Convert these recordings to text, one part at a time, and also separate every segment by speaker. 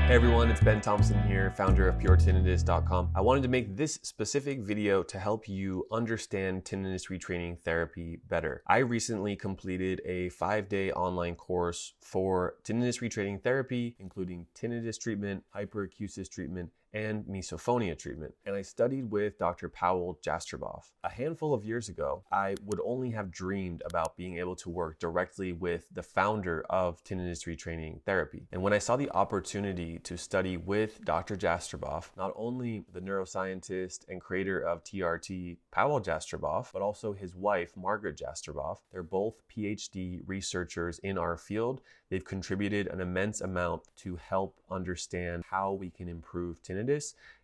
Speaker 1: Hey everyone, it's Ben Thompson here, founder of PureTinnitus.com. I wanted to make this specific video to help you understand tinnitus retraining therapy better. I recently completed a 5-day online course for tinnitus retraining therapy, including tinnitus treatment, hyperacusis treatment, and misophonia treatment. And I studied with Dr. Jastreboff. A handful of years ago, I would only have dreamed about being able to work directly with the founder of tinnitus retraining therapy. And when I saw the opportunity to study with Dr. Jastreboff, not only the neuroscientist and creator of TRT, Jastreboff, but also his wife, Margaret Jastreboff, they're both PhD researchers in our field. They've contributed an immense amount to help understand how we can improve tinnitus.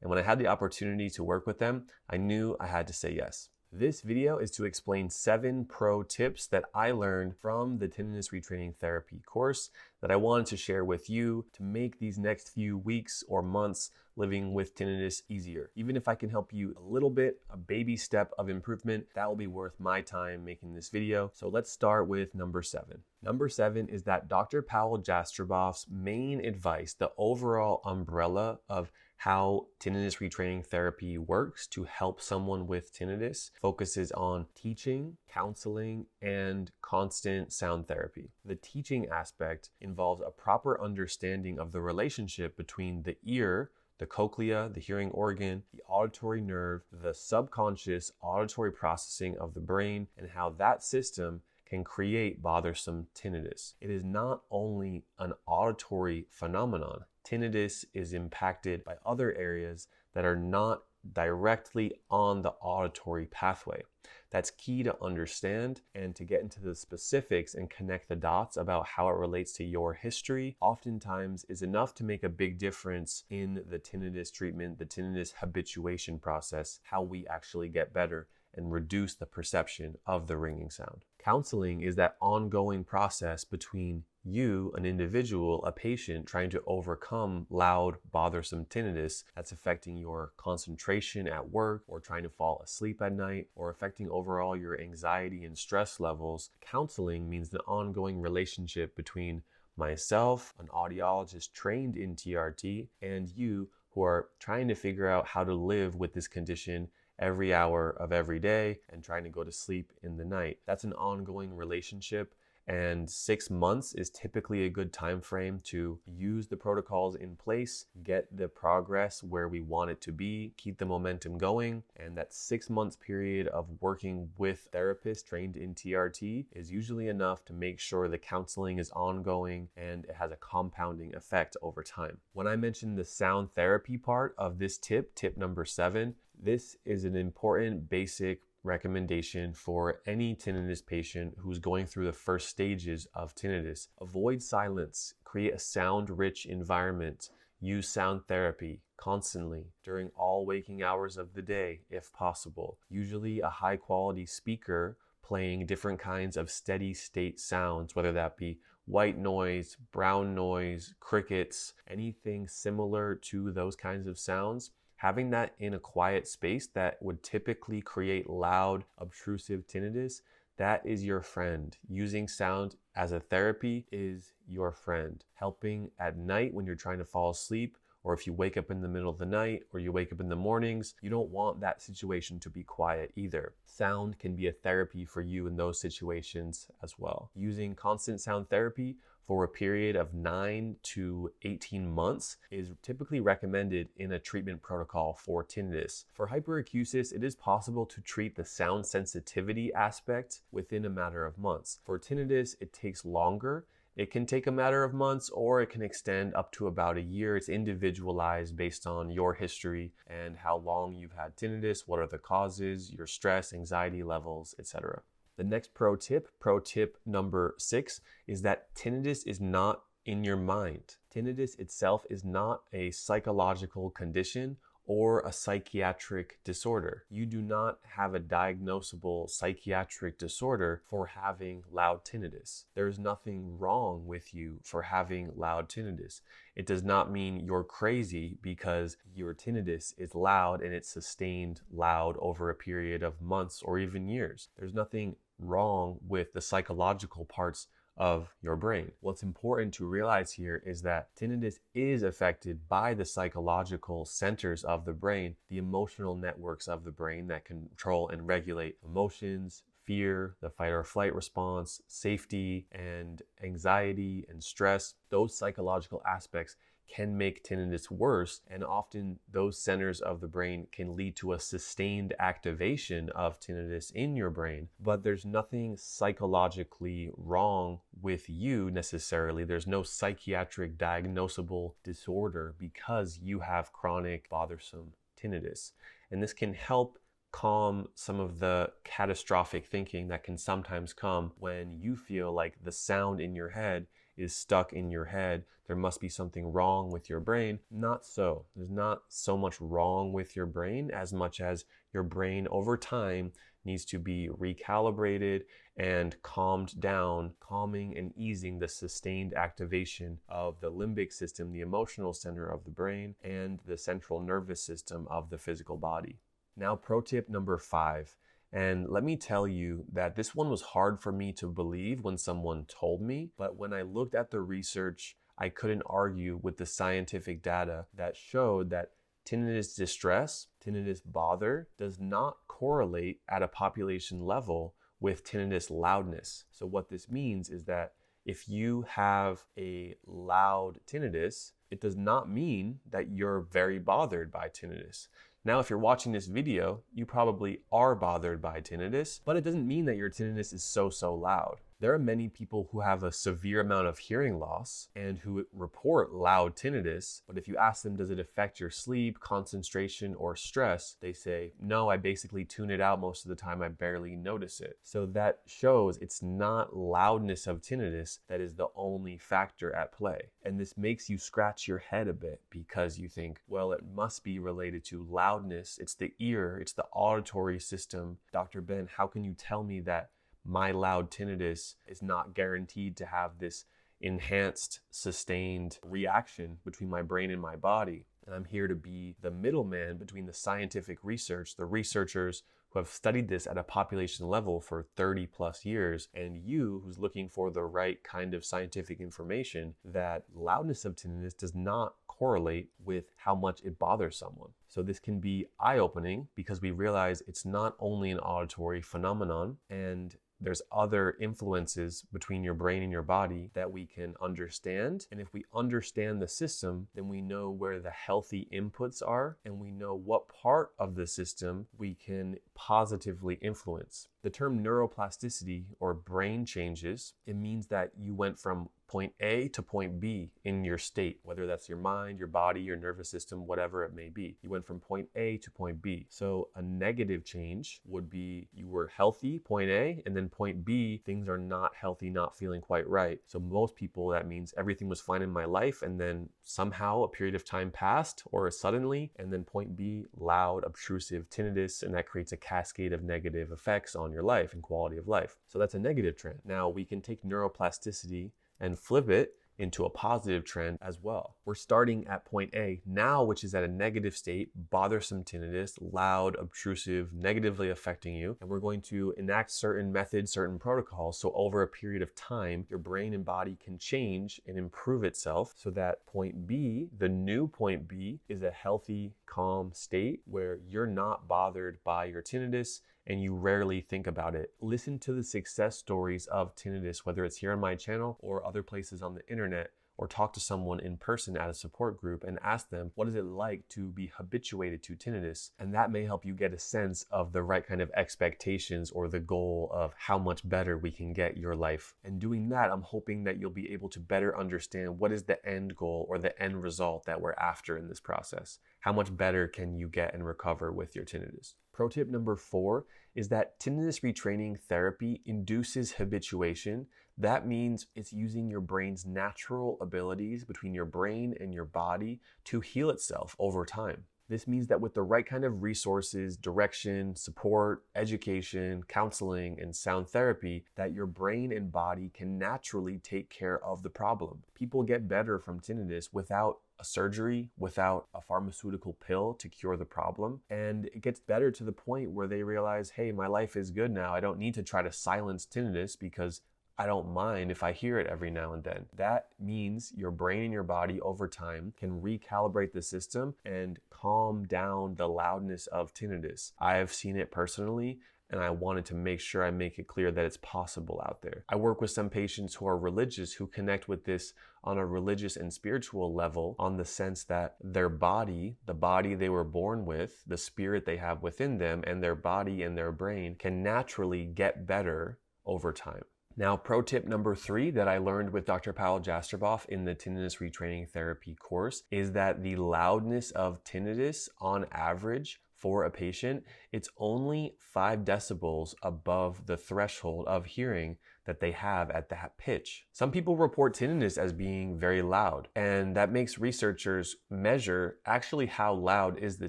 Speaker 1: And when I had the opportunity to work with them, I knew I had to say yes. This video is to explain 7 pro tips that I learned from the tinnitus retraining therapy course that I wanted to share with you to make these next few weeks or months living with tinnitus easier. Even if I can help you a little bit, a baby step of improvement, that will be worth my time making this video. So let's start with number 7. Number 7 is that Dr. Jastreboff's main advice, the overall umbrella of how tinnitus retraining therapy works to help someone with tinnitus, focuses on teaching, counseling, and constant sound therapy. The teaching aspect involves a proper understanding of the relationship between the ear, the cochlea, the hearing organ, the auditory nerve, the subconscious auditory processing of the brain, and how that system can create bothersome tinnitus. It is not only an auditory phenomenon. Tinnitus is impacted by other areas that are not directly on the auditory pathway. That's key to understand, and to get into the specifics and connect the dots about how it relates to your history oftentimes is enough to make a big difference in the tinnitus treatment, the tinnitus habituation process, how we actually get better and reduce the perception of the ringing sound. Counseling is that ongoing process between you, an individual, a patient, trying to overcome loud, bothersome tinnitus that's affecting your concentration at work, or trying to fall asleep at night, or affecting overall your anxiety and stress levels. Counseling means the ongoing relationship between myself, an audiologist trained in TRT, and you, who are trying to figure out how to live with this condition every hour of every day and trying to go to sleep in the night. That's an ongoing relationship, and 6 months is typically a good time frame to use the protocols in place, get the progress where we want it to be, keep the momentum going. And that 6 months period of working with therapists trained in TRT is usually enough to make sure the counseling is ongoing and it has a compounding effect over time. When I mentioned the sound therapy part of this tip, tip number 7, this is an important basic recommendation for any tinnitus patient who's going through the first stages of tinnitus. Avoid silence, create a sound-rich environment, use sound therapy constantly during all waking hours of the day if possible. Usually a high-quality speaker playing different kinds of steady state sounds, whether that be white noise, brown noise, crickets, anything similar to those kinds of sounds. Having that in a quiet space that would typically create loud, obtrusive tinnitus, that is your friend. Using sound as a therapy is your friend. Helping at night when you're trying to fall asleep, or if you wake up in the middle of the night or you wake up in the mornings, you don't want that situation to be quiet either. Sound can be a therapy for you in those situations as well. Using constant sound therapy for a period of 9 to 18 months is typically recommended in a treatment protocol for tinnitus. For hyperacusis, it is possible to treat the sound sensitivity aspect within a matter of months. For tinnitus, it takes longer. It can take a matter of months, or it can extend up to about a year. It's individualized based on your history and how long you've had tinnitus, what are the causes, your stress, anxiety levels, etc. The next pro tip number 6, is that tinnitus is not in your mind. Tinnitus itself is not a psychological condition or a psychiatric disorder. You do not have a diagnosable psychiatric disorder for having loud tinnitus. There's nothing wrong with you for having loud tinnitus. It does not mean you're crazy because your tinnitus is loud and it's sustained loud over a period of months or even years. There's nothing wrong with the psychological parts of your brain. What's important to realize here is that tinnitus is affected by the psychological centers of the brain, the emotional networks of the brain that control and regulate emotions, fear, the fight or flight response, safety and anxiety and stress. Those psychological aspects can make tinnitus worse, and often those centers of the brain can lead to a sustained activation of tinnitus in your brain. But there's nothing psychologically wrong with you necessarily. There's no psychiatric diagnosable disorder because you have chronic bothersome tinnitus. And this can help calm some of the catastrophic thinking that can sometimes come when you feel like the sound in your head is stuck in your head. There must be something wrong with your brain. Not so. There's not so much wrong with your brain as much as your brain over time needs to be recalibrated and calmed down, calming and easing the sustained activation of the limbic system, the emotional center of the brain, and the central nervous system of the physical body. Now, pro tip number 5. And let me tell you that this one was hard for me to believe when someone told me, but when I looked at the research, I couldn't argue with the scientific data that showed that tinnitus distress, tinnitus bother, does not correlate at a population level with tinnitus loudness. So what this means is that if you have a loud tinnitus, it does not mean that you're very bothered by tinnitus. Now, if you're watching this video, you probably are bothered by tinnitus, but it doesn't mean that your tinnitus is so loud. There are many people who have a severe amount of hearing loss and who report loud tinnitus, but if you ask them, does it affect your sleep, concentration, or stress? They say, no, I basically tune it out most of the time. I barely notice it. So that shows it's not loudness of tinnitus that is the only factor at play. And this makes you scratch your head a bit because you think, well, it must be related to loudness. It's the ear, it's the auditory system. Dr. Ben, how can you tell me that my loud tinnitus is not guaranteed to have this enhanced, sustained reaction between my brain and my body? And I'm here to be the middleman between the scientific research, the researchers who have studied this at a population level for 30 plus years, and you who's looking for the right kind of scientific information that loudness of tinnitus does not correlate with how much it bothers someone. So this can be eye-opening because we realize it's not only an auditory phenomenon, and there's other influences between your brain and your body that we can understand. And if we understand the system, then we know where the healthy inputs are, and we know what part of the system we can positively influence. The term neuroplasticity, or brain changes, it means that you went from point A to point B in your state, whether that's your mind, your body, your nervous system, whatever it may be. You went from point A to point B. So a negative change would be you were healthy, point A, and then point B, things are not healthy, not feeling quite right. So most people, that means everything was fine in my life, and then somehow a period of time passed, or suddenly, and then point B, loud, obtrusive tinnitus, and that creates a cascade of negative effects on your life and quality of life. So that's a negative trend. Now we can take neuroplasticity and flip it into a positive trend as well. We're starting at point A now, which is at a negative state, bothersome tinnitus, loud, obtrusive, negatively affecting you. And we're going to enact certain methods, certain protocols. So over a period of time, your brain and body can change and improve itself so that point B, the new point B, is a healthy, calm state where you're not bothered by your tinnitus and you rarely think about it. Listen to the success stories of tinnitus, whether it's here on my channel or other places on the internet, or talk to someone in person at a support group and ask them, what is it like to be habituated to tinnitus? And that may help you get a sense of the right kind of expectations or the goal of how much better we can get your life. And doing that, I'm hoping that you'll be able to better understand what is the end goal or the end result that we're after in this process. How much better can you get and recover with your tinnitus? Pro tip number 4 is that tinnitus retraining therapy induces habituation. That means it's using your brain's natural abilities between your brain and your body to heal itself over time. This means that with the right kind of resources, direction, support, education, counseling, and sound therapy, that your brain and body can naturally take care of the problem. People get better from tinnitus without a surgery, without a pharmaceutical pill to cure the problem. And it gets better to the point where they realize, hey, my life is good now. I don't need to try to silence tinnitus because I don't mind if I hear it every now and then. That means your brain and your body over time can recalibrate the system and calm down the loudness of tinnitus. I have seen it personally, and I wanted to make sure I make it clear that it's possible out there. I work with some patients who are religious who connect with this on a religious and spiritual level, on the sense that their body, the body they were born with, the spirit they have within them, and their body and their brain can naturally get better over time. Now, pro tip number 3 that I learned with Dr. Jastreboff in the Tinnitus Retraining Therapy course is that the loudness of tinnitus on average for a patient, it's only 5 decibels above the threshold of hearing that they have at that pitch. Some people report tinnitus as being very loud, and that makes researchers measure actually how loud is the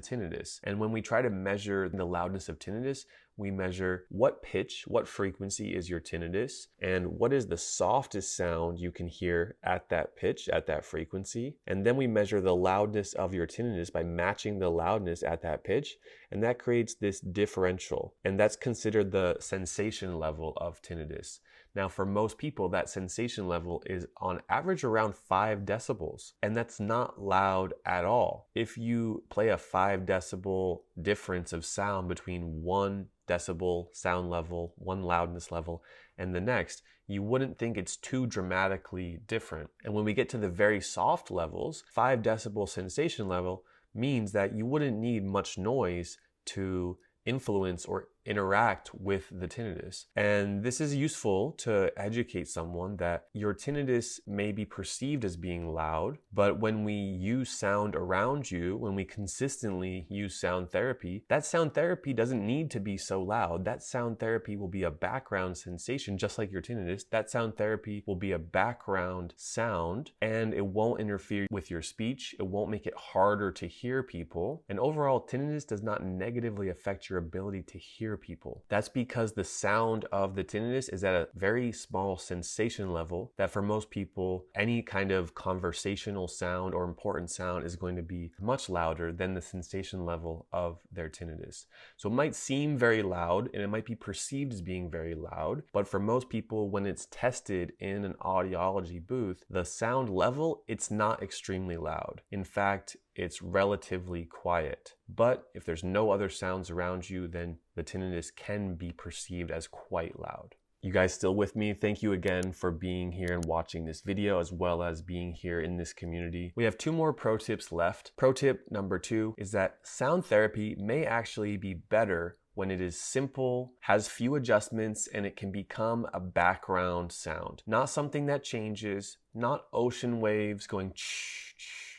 Speaker 1: tinnitus. And when we try to measure the loudness of tinnitus, we measure what pitch, what frequency is your tinnitus, and what is the softest sound you can hear at that pitch, at that frequency. And then we measure the loudness of your tinnitus by matching the loudness at that pitch, and that creates this differential. And that's considered the sensation level of tinnitus. Now, for most people, that sensation level is on average around 5 decibels, and that's not loud at all. If you play a 5 decibel difference of sound between 1 decibel sound level, one loudness level, and the next, you wouldn't think it's too dramatically different. And when we get to the very soft levels, 5 decibel sensation level means that you wouldn't need much noise to influence or interact with the tinnitus. And this is useful to educate someone that your tinnitus may be perceived as being loud, but when we use sound around you, when we consistently use sound therapy, that sound therapy doesn't need to be so loud. That sound therapy will be a background sensation, just like your tinnitus. That sound therapy will be a background sound, and it won't interfere with your speech. It won't make it harder to hear people. And overall, tinnitus does not negatively affect your ability to hear people. That's because the sound of the tinnitus is at a very small sensation level that for most people, any kind of conversational sound or important sound is going to be much louder than the sensation level of their tinnitus. So it might seem very loud and it might be perceived as being very loud, but for most people, when it's tested in an audiology booth, the sound level, it's not extremely loud. In fact, it's relatively quiet. But if there's no other sounds around you, then the tinnitus can be perceived as quite loud. You guys still with me? Thank you again for being here and watching this video, as well as being here in this community. We have 2 more pro tips left. Pro tip number 2 is that sound therapy may actually be better when it is simple, has few adjustments, and it can become a background sound. Not something that changes, not ocean waves going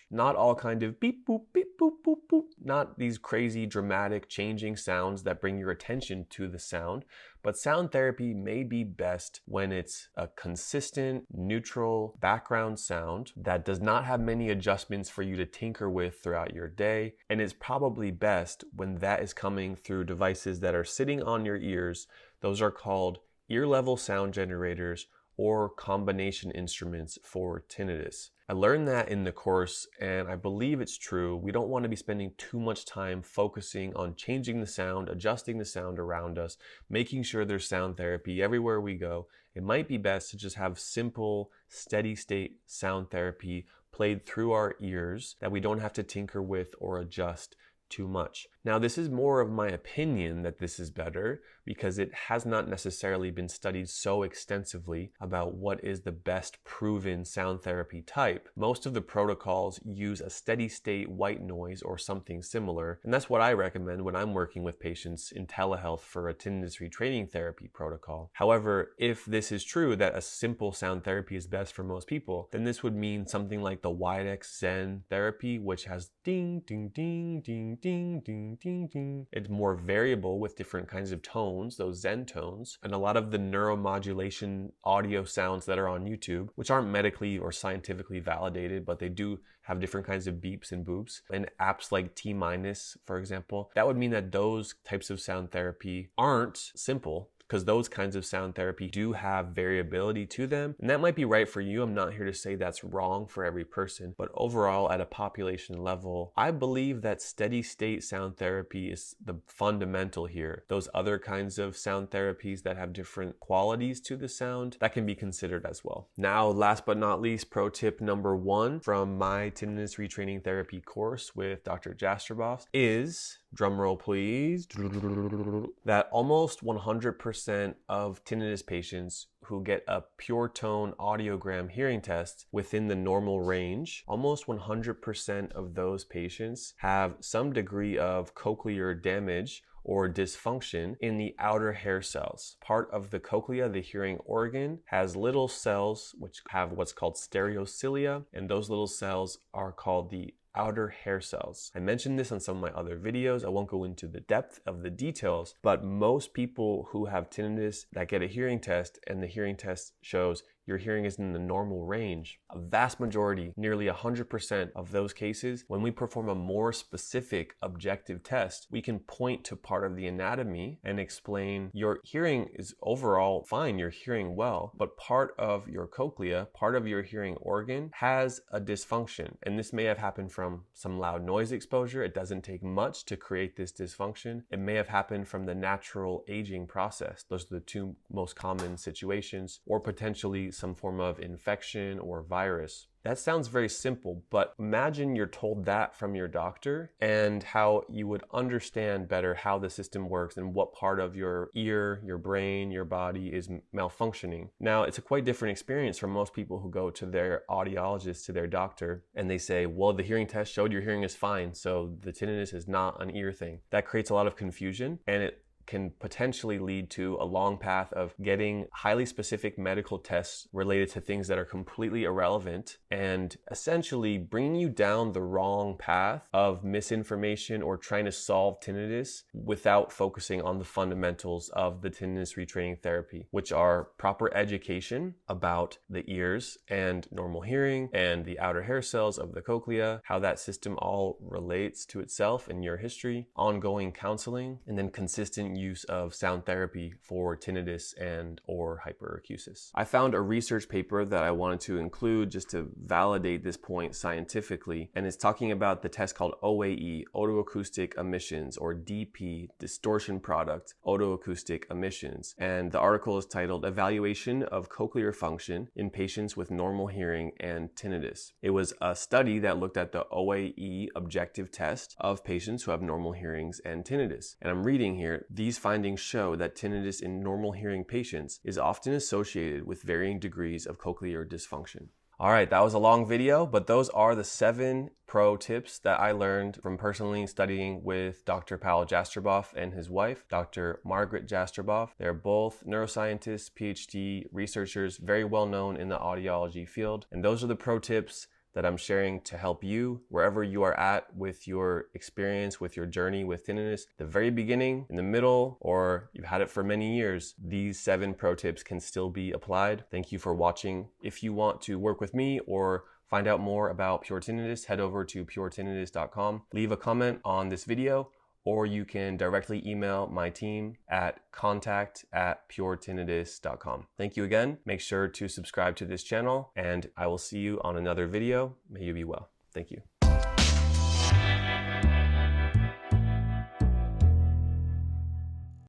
Speaker 1: not all kind of beep, boop, beep, boop, boop, boop. Not these crazy, dramatic, changing sounds that bring your attention to the sound. But sound therapy may be best when it's a consistent, neutral background sound that does not have many adjustments for you to tinker with throughout your day. And it's probably best when that is coming through devices that are sitting on your ears. Those are called ear-level sound generators or combination instruments for tinnitus. I learned that in the course, and I believe it's true. We don't want to be spending too much time focusing on changing the sound, adjusting the sound around us, making sure there's sound therapy everywhere we go. It might be best to just have simple, steady state sound therapy played through our ears that we don't have to tinker with or adjust too much. Now, this is more of my opinion that this is better because it has not necessarily been studied so extensively about what is the best proven sound therapy type. Most of the protocols use a steady state white noise or something similar, and that's what I recommend when I'm working with patients in telehealth for a tinnitus retraining therapy protocol. However, if this is true that a simple sound therapy is best for most people, then this would mean something like the Widex Zen therapy, which has ding, ding, ding, ding, ding, ding, ding, ding. It's more variable with different kinds of tones, those Zen tones, and a lot of the neuromodulation audio sounds that are on YouTube, which aren't medically or scientifically validated, but they do have different kinds of beeps and boops. And apps like T-, for example, that would mean that those types of sound therapy aren't simple. because those kinds of sound therapy do have variability to them. And that might be right for you. I'm not here to say that's wrong for every person, but overall at a population level, I believe that steady state sound therapy is the fundamental here. Those other kinds of sound therapies that have different qualities to the sound, that can be considered as well. Now, last but not least, pro tip number 1 from my Tinnitus Retraining Therapy course with Dr. Jastreboff is, drumroll please, that almost 100% of tinnitus patients who get a pure tone audiogram hearing test within the normal range, almost 100% of those patients have some degree of cochlear damage or dysfunction in the outer hair cells. Part of the cochlea, the hearing organ, has little cells which have what's called STEREOCILIA, and those little cells are called the outer hair cells. I mentioned this on some of my other videos. I won't go into the depth of the details, but most people who have tinnitus that get a hearing test and the hearing test shows your hearing is in the normal range, a vast majority, nearly 100% of those cases, when we perform a more specific objective test, we can point to part of the anatomy and explain your hearing is overall fine, you're hearing well, but part of your cochlea, part of your hearing organ has a dysfunction. And this may have happened from some loud noise exposure. It doesn't take much to create this dysfunction. It may have happened from the natural aging process. Those are the two most common situations, or potentially some form of infection or virus. That sounds very simple, but imagine you're told that from your doctor and how you would understand better how the system works and what part of your ear, your brain, your body is malfunctioning. Now, it's a quite different experience for most people who go to their audiologist, to their doctor, and they say, well, the hearing test showed your hearing is fine, so the tinnitus is not an ear thing. That creates a lot of confusion, and it can potentially lead to a long path of getting highly specific medical tests related to things that are completely irrelevant and essentially bringing you down the wrong path of misinformation or trying to solve tinnitus without focusing on the fundamentals of the tinnitus retraining therapy, which are proper education about the ears and normal hearing and the outer hair cells of the cochlea, how that system all relates to itself and your history, ongoing counseling, and then consistent use of sound therapy for tinnitus and or hyperacusis. I found a research paper that I wanted to include just to validate this point scientifically, and it's talking about the test called OAE, otoacoustic emissions, or DP, distortion product otoacoustic emissions. And the article is titled Evaluation of Cochlear Function in Patients with Normal Hearing and Tinnitus. It was a study that looked at the OAE objective test of patients who have normal hearings and tinnitus. And I'm reading here, these findings show that tinnitus in normal hearing patients is often associated with varying degrees of cochlear dysfunction. All right, that was a long video, but those are the 7 pro tips that I learned from personally studying with Dr. Pawel Jastreboff and his wife, Dr. Margaret Jastreboff. They're both neuroscientists, PhD researchers, very well known in the audiology field. And those are the pro tips that I'm sharing to help you wherever you are at with your experience, with your journey with tinnitus. The very beginning, in the middle, or you've had it for many years, these 7 pro tips can still be applied. Thank you for watching. If you want to work with me or find out more about Pure Tinnitus, head over to puretinnitus.com. Leave a comment on this video, or you can directly email my team at contact@puretinnitus.com. Thank you again. Make sure to subscribe to this channel, and I will see you on another video. May you be well. Thank you.